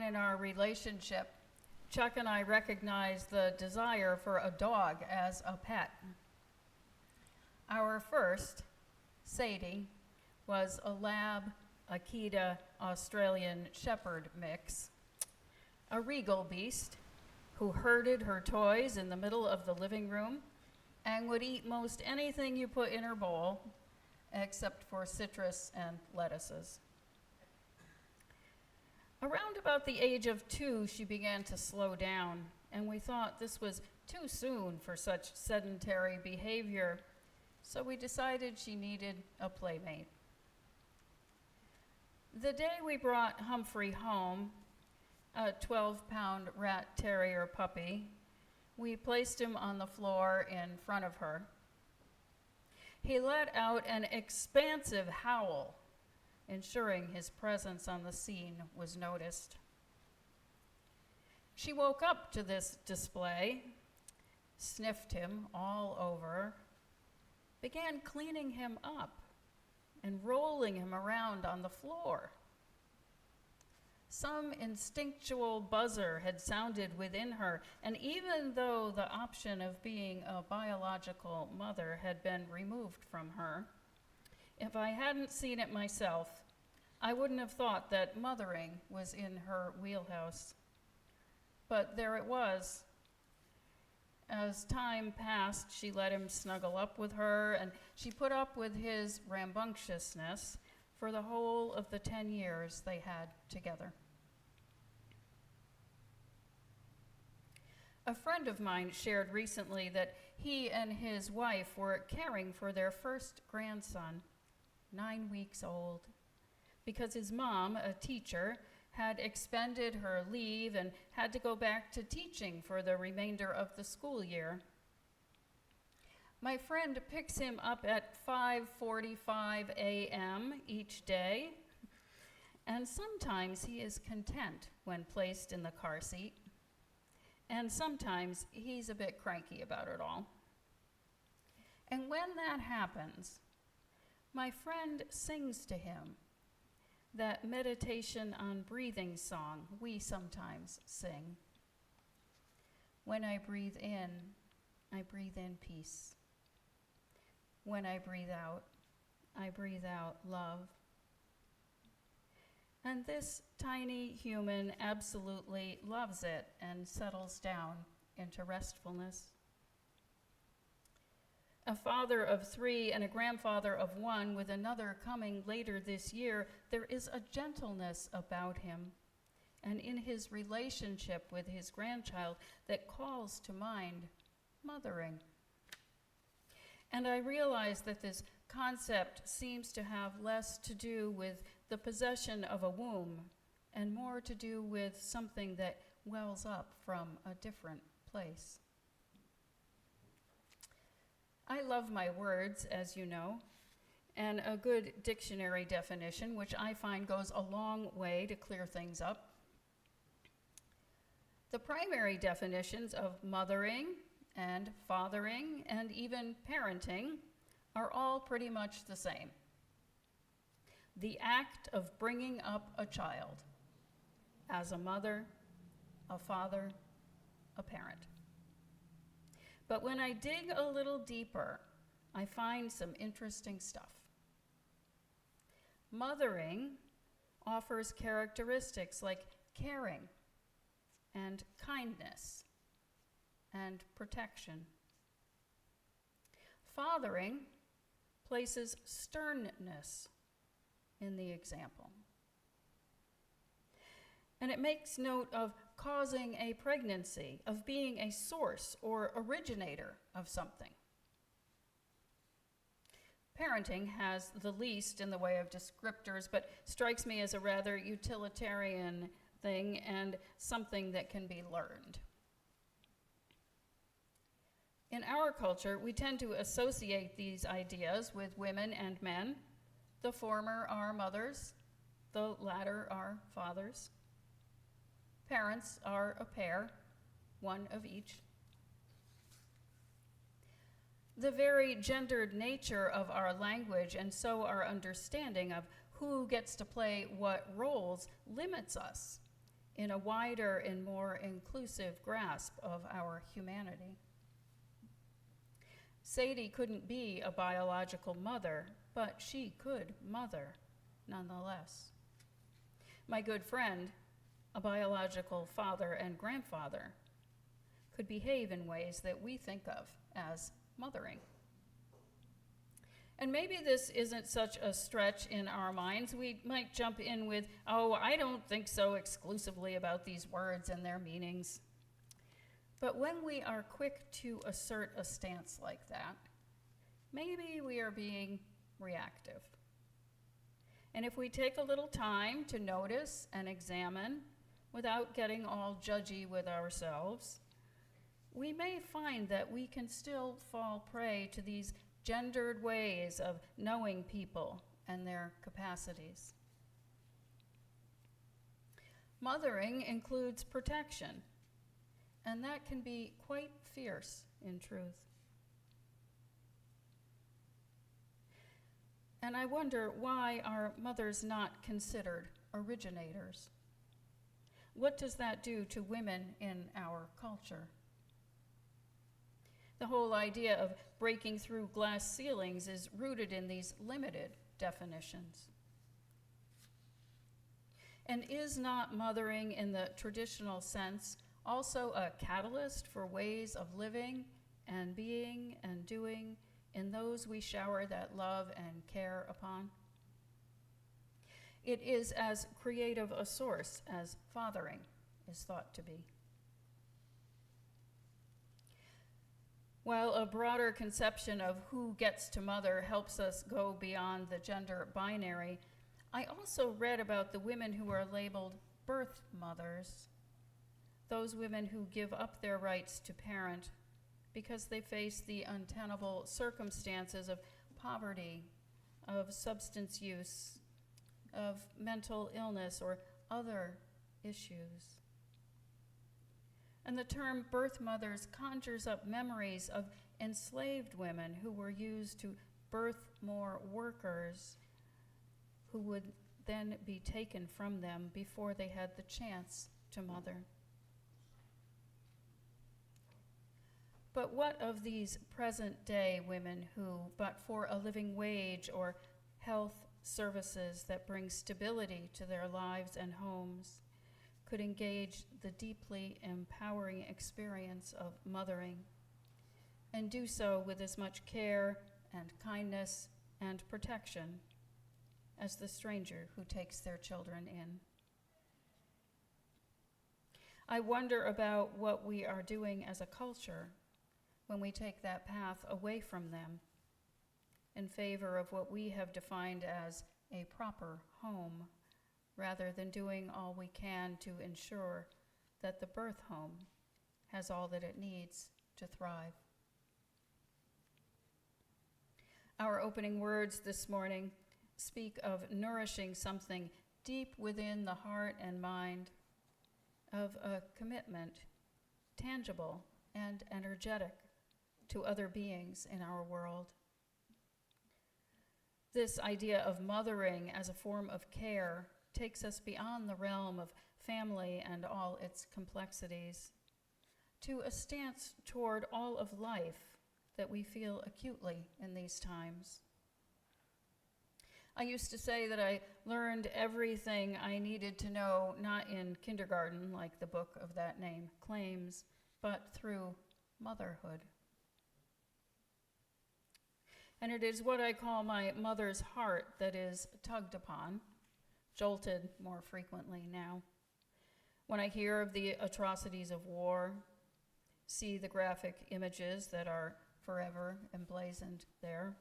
in our relationship, Chuck and I recognized the desire for a dog as a pet. Our first, Sadie, was a Lab Akita Australian Shepherd mix, a regal beast who herded her toys in the middle of the living room and would eat most anything you put in her bowl, except for citrus and lettuces. Around about the age of 2, she began to slow down, and we thought this was too soon for such sedentary behavior, so we decided she needed a playmate. The day we brought Humphrey home, a 12-pound rat terrier puppy, we placed him on the floor in front of her. He let out an expansive howl, ensuring his presence on the scene was noticed. She woke up to this display, sniffed him all over, began cleaning him up and rolling him around on the floor. Some instinctual buzzer had sounded within her, and even though the option of being a biological mother had been removed from her, if I hadn't seen it myself, I wouldn't have thought that mothering was in her wheelhouse. But there it was. As time passed, she let him snuggle up with her, and she put up with his rambunctiousness for the whole of the 10 years they had together. A friend of mine shared recently that he and his wife were caring for their first grandson, 9 weeks old, because his mom, a teacher, had expended her leave and had to go back to teaching for the remainder of the school year. My friend picks him up at 5:45 a.m. each day, and sometimes he is content when placed in the car seat, and sometimes he's a bit cranky about it all. And when that happens, my friend sings to him that meditation on breathing song we sometimes sing. When I breathe in peace. When I breathe out love. And this tiny human absolutely loves it and settles down into restfulness. A father of 3 and a grandfather of 1, with another coming later this year, there is a gentleness about him and in his relationship with his grandchild that calls to mind mothering. And I realize that this concept seems to have less to do with the possession of a womb and more to do with something that wells up from a different place. I love my words, as you know, and a good dictionary definition, which I find goes a long way to clear things up. The primary definitions of mothering and fathering and even parenting are all pretty much the same. The act of bringing up a child as a mother, a father, a parent. But when I dig a little deeper, I find some interesting stuff. Mothering offers characteristics like caring and kindness and protection. Fathering places sternness in the example. And it makes note of causing a pregnancy, of being a source or originator of something. Parenting has the least in the way of descriptors, but strikes me as a rather utilitarian thing and something that can be learned. In our culture, we tend to associate these ideas with women and men. The former are mothers, the latter are fathers. Parents are a pair, one of each. The very gendered nature of our language, and so our understanding of who gets to play what roles, limits us in a wider and more inclusive grasp of our humanity. Sadie couldn't be a biological mother, but she could mother nonetheless. My good friend, a biological father and grandfather, could behave in ways that we think of as mothering. And maybe this isn't such a stretch in our minds. We might jump in with, oh, I don't think so exclusively about these words and their meanings. But when we are quick to assert a stance like that, maybe we are being reactive. And if we take a little time to notice and examine without getting all judgy with ourselves, we may find that we can still fall prey to these gendered ways of knowing people and their capacities. Mothering includes protection, and that can be quite fierce in truth. And I wonder, why are mothers not considered originators? What does that do to women in our culture? The whole idea of breaking through glass ceilings is rooted in these limited definitions. And is not mothering in the traditional sense also a catalyst for ways of living and being and doing in those we shower that love and care upon? It is as creative a source as fathering is thought to be. While a broader conception of who gets to mother helps us go beyond the gender binary, I also read about the women who are labeled birth mothers, those women who give up their rights to parent because they face the untenable circumstances of poverty, of substance use, of mental illness, or other issues. And the term birth mothers conjures up memories of enslaved women who were used to birth more workers who would then be taken from them before they had the chance to mother. But what of these present-day women who, but for a living wage or health services that bring stability to their lives and homes, could engage the deeply empowering experience of mothering, and do so with as much care and kindness and protection as the stranger who takes their children in? I wonder about what we are doing as a culture when we take that path away from them in favor of what we have defined as a proper home, rather than doing all we can to ensure that the birth home has all that it needs to thrive. Our opening words this morning speak of nourishing something deep within the heart and mind, of a commitment, tangible and energetic, to other beings in our world. This idea of mothering as a form of care takes us beyond the realm of family and all its complexities to a stance toward all of life that we feel acutely in these times. I used to say that I learned everything I needed to know, not in kindergarten, like the book of that name claims, but through motherhood. And it is what I call my mother's heart that is tugged upon, jolted more frequently now, when I hear of the atrocities of war, see the graphic images that are forever emblazoned there,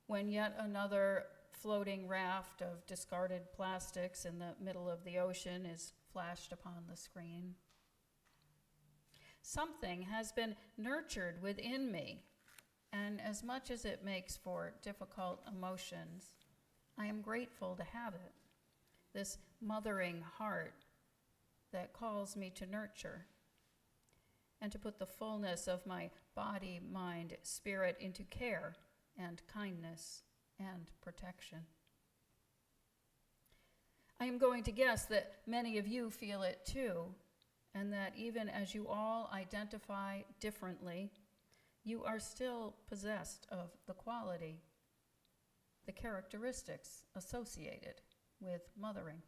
when yet another floating raft of discarded plastics in the middle of the ocean is flashed upon the screen. Something has been nurtured within me, and as much as it makes for difficult emotions, I am grateful to have it, this mothering heart that calls me to nurture and to put the fullness of my body, mind, spirit into care and kindness and protection. I am going to guess that many of you feel it too, and that even as you all identify differently, you are still possessed of the quality, the characteristics associated with mothering.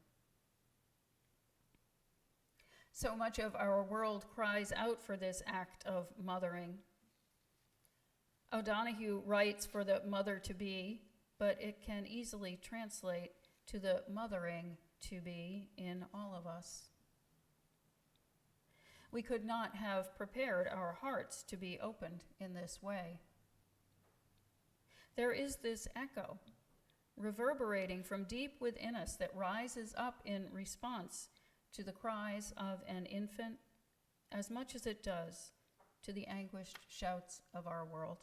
So much of our world cries out for this act of mothering. O'Donoghue writes for the mother-to-be, but it can easily translate to the mothering-to-be in all of us. We could not have prepared our hearts to be opened in this way. There is this echo, reverberating from deep within us, that rises up in response to the cries of an infant as much as it does to the anguished shouts of our world.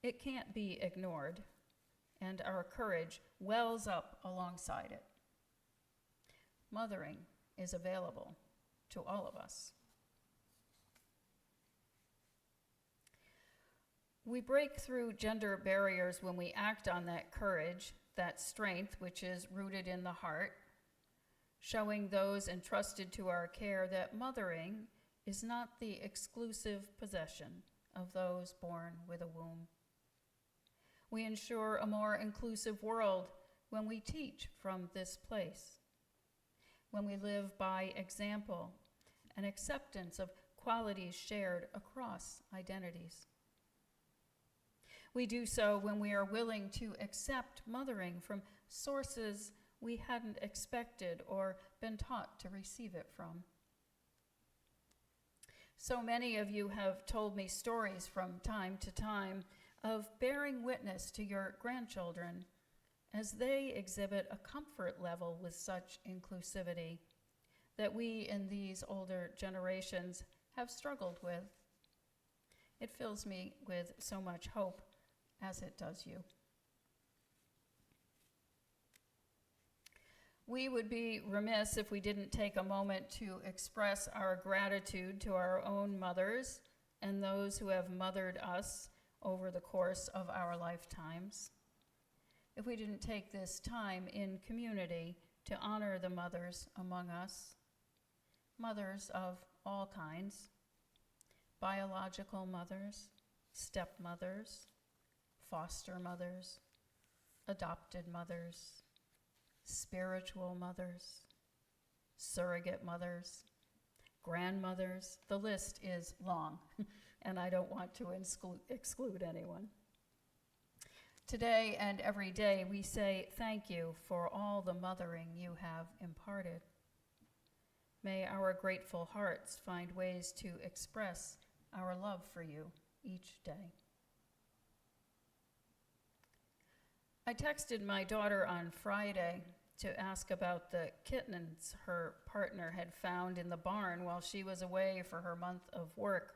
It can't be ignored, and our courage wells up alongside it. Mothering is available to all of us. We break through gender barriers when we act on that courage, that strength which is rooted in the heart, showing those entrusted to our care that mothering is not the exclusive possession of those born with a womb. We ensure a more inclusive world when we teach from this place, when we live by example and acceptance of qualities shared across identities. We do so when we are willing to accept mothering from sources we hadn't expected or been taught to receive it from. So many of you have told me stories from time to time of bearing witness to your grandchildren as they exhibit a comfort level with such inclusivity that we in these older generations have struggled with. It fills me with so much hope, as it does you. We would be remiss if we didn't take a moment to express our gratitude to our own mothers and those who have mothered us over the course of our lifetimes. If we didn't take this time in community to honor the mothers among us, mothers of all kinds, biological mothers, stepmothers, foster mothers, adopted mothers, spiritual mothers, surrogate mothers, grandmothers. The list is long, and I don't want to exclude anyone. Today and every day we say thank you for all the mothering you have imparted. May our grateful hearts find ways to express our love for you each day. I texted my daughter on Friday to ask about the kittens her partner had found in the barn while she was away for her month of work.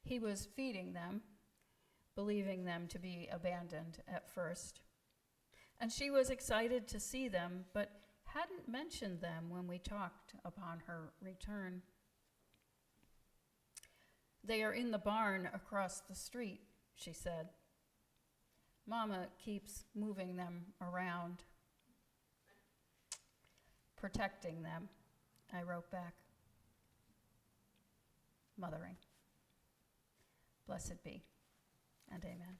He was feeding them, believing them to be abandoned at first. And she was excited to see them, but hadn't mentioned them when we talked upon her return. They are in the barn across the street, she said. Mama keeps moving them around. Protecting them, I wrote back. Mothering. Blessed be, and amen.